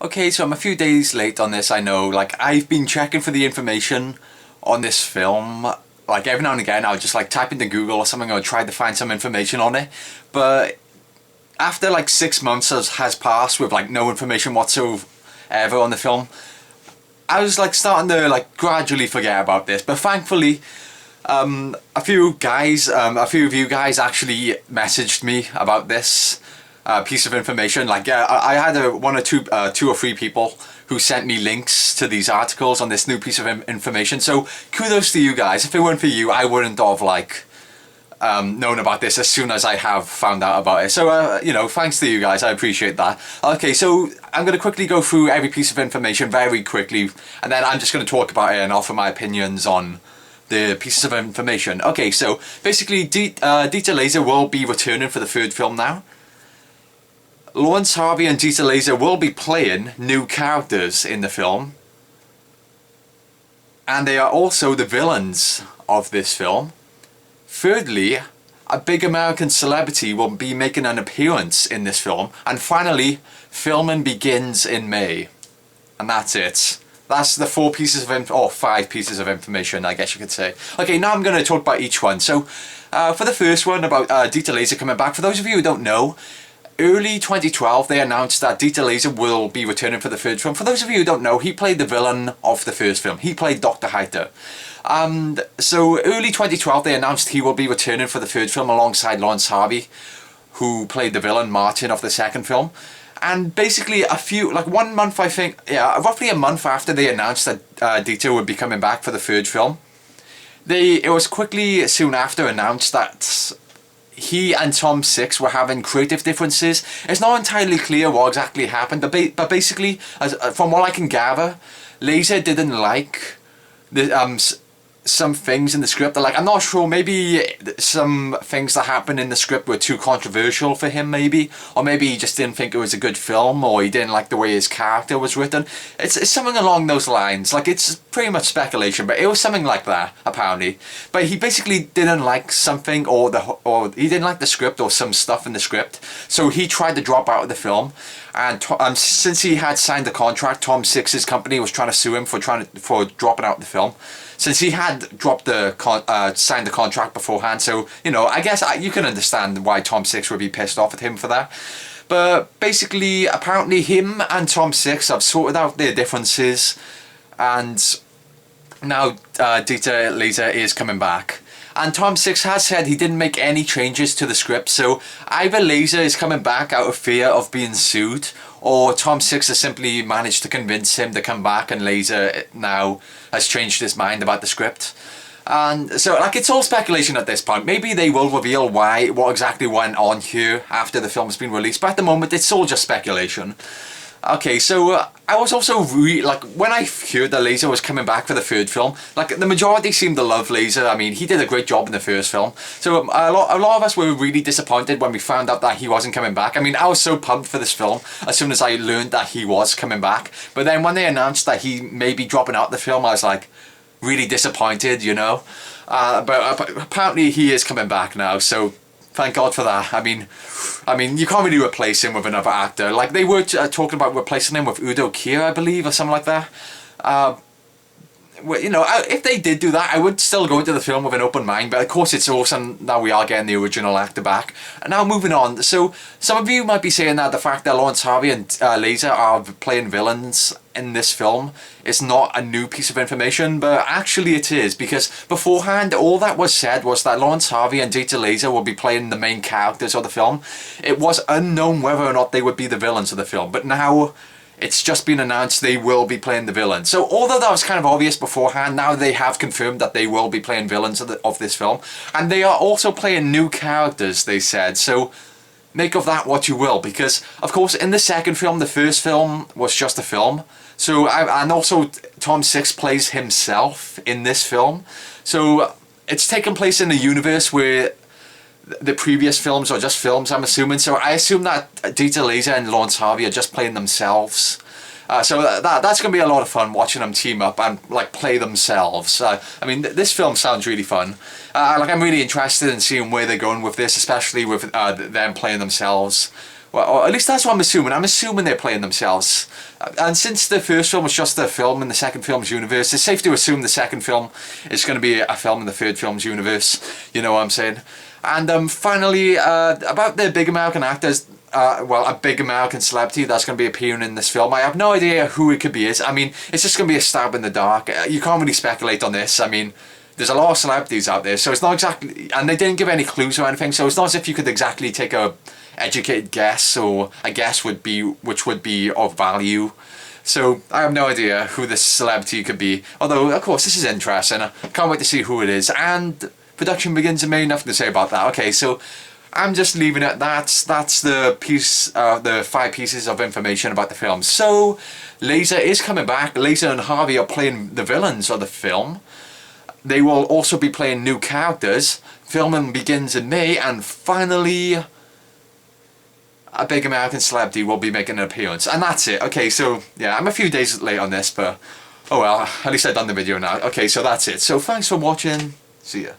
Okay, so I'm a few days late on this, I know. Like, I've been checking for the information on this film. Like, every now and again, I'll just, like, type into Google or something or try to find some information on it. But after, like, 6 months has passed with, like, no information whatsoever on the film, I was, like, starting to, like, gradually forget about this. But thankfully, a few of you guys actually messaged me about this piece of information. Like, I had two or three people who sent me links to these articles on this new piece of information. So kudos to you guys. If it weren't for you, I wouldn't have like known about this as soon as I have found out about it. So you know, thanks to you guys. I appreciate that. Okay, so I'm going to quickly go through every piece of information very quickly, and then I'm just going to talk about it and offer my opinions on the pieces of information. Okay, so basically Dieter Laser will be returning for the third film now. Laurence Harvey and Dieter Laser will be playing new characters in the film, and they are also the villains of this film. Thirdly, a big American celebrity will be making an appearance in this film. And finally, filming begins in May. And that's it. That's the five pieces of information, I guess you could say. Okay, now I'm going to talk about each one. So, for the first one about Dieter Laser coming back, for those of you who don't know, early 2012 they announced that Dieter Laser will be returning for the third film. For those of you who don't know, he played the villain of the first film. He played Dr. Heiter. And so early 2012 they announced he will be returning for the third film alongside Laurence Harvey, who played the villain Martin of the second film. And basically one month, I think, yeah, roughly a month after they announced that Dieter would be coming back for the third film, it was quickly soon after announced that he and Tom Six were having creative differences. It's not entirely clear what exactly happened, but basically, from what I can gather, Laser didn't like some things in the script. Like, I'm not sure, maybe some things that happened in the script were too controversial for him, maybe, or maybe he just didn't think it was a good film, or he didn't like the way his character was written. It's something along those lines. Like, it's pretty much speculation, but it was something like that, apparently. But he basically didn't like something, or he didn't like the script or some stuff in the script, so he tried to drop out of the film. And since he had signed the contract, Tom Six's company was trying to sue him for dropping out the film, since he had signed the contract beforehand. So, you know, I guess you can understand why Tom Six would be pissed off at him for that. But basically, apparently him and Tom Six have sorted out their differences, and now Dieter Laser is coming back. And Tom Six has said he didn't make any changes to the script, so either Laser is coming back out of fear of being sued, or Tom Six has simply managed to convince him to come back, and Laser now has changed his mind about the script. And so, like, it's all speculation at this point. Maybe they will reveal what exactly went on here after the film's been released, but at the moment it's all just speculation. Okay, so I was also when I heard that Laser was coming back for the third film, like, the majority seemed to love Laser. I mean, he did a great job in the first film. So a lot of us were really disappointed when we found out that he wasn't coming back. I mean, I was so pumped for this film as soon as I learned that he was coming back. But then when they announced that he may be dropping out the film, I was like, really disappointed, you know. But apparently he is coming back now, so thank God for that. I mean, you can't really replace him with another actor. Like, they were talking about replacing him with Udo Kier, I believe, or something like that. Well, you know, if they did do that, I would still go into the film with an open mind, but of course it's awesome that we are getting the original actor back. And now moving on, so some of you might be saying that the fact that Laurence Harvey and Laser are playing villains in this film is not a new piece of information, but actually it is, because beforehand all that was said was that Laurence Harvey and Dieter Laser will be playing the main characters of the film. It was unknown whether or not they would be the villains of the film, but now it's just been announced they will be playing the villain. So although that was kind of obvious beforehand, now they have confirmed that they will be playing villains of this film. And they are also playing new characters, they said. So make of that what you will, because of course in the second film, the first film was just a film. So, and also Tom Six plays himself in this film. So it's taken place in a universe where the previous films are just films, I'm assuming. So I assume that Dieter Laser and Laurence Harvey are just playing themselves. So that's going to be a lot of fun watching them team up and like play themselves. I mean, this film sounds really fun. Like, I'm really interested in seeing where they're going with this, especially with them playing themselves Well, or at least that's what I'm assuming. I'm assuming they're playing themselves. And since the first film was just a film in the second film's universe, it's safe to assume the second film is going to be a film in the third film's universe. You know what I'm saying? And finally, about the big American actors, well, a big American celebrity that's going to be appearing in this film. I have no idea who it could be. I mean, it's just going to be a stab in the dark. You can't really speculate on this. I mean, there's a lot of celebrities out there, so it's not exactly... And they didn't give any clues or anything, so it's not as if you could exactly take a educated guess, or a guess which would be of value. So I have no idea who this celebrity could be. Although, of course, this is interesting. I can't wait to see who it is. And production begins in May. Nothing to say about that. Okay, so I'm just leaving it. That's the piece, the 5 pieces of information about the film. So Laser is coming back. Laser and Harvey are playing the villains of the film. They will also be playing new characters. Filming begins in May, and finally a big American celebrity will be making an appearance. And that's it. Okay, so yeah, I'm a few days late on this, but oh well, at least I've done the video now. Okay, so that's it. So thanks for watching. See ya.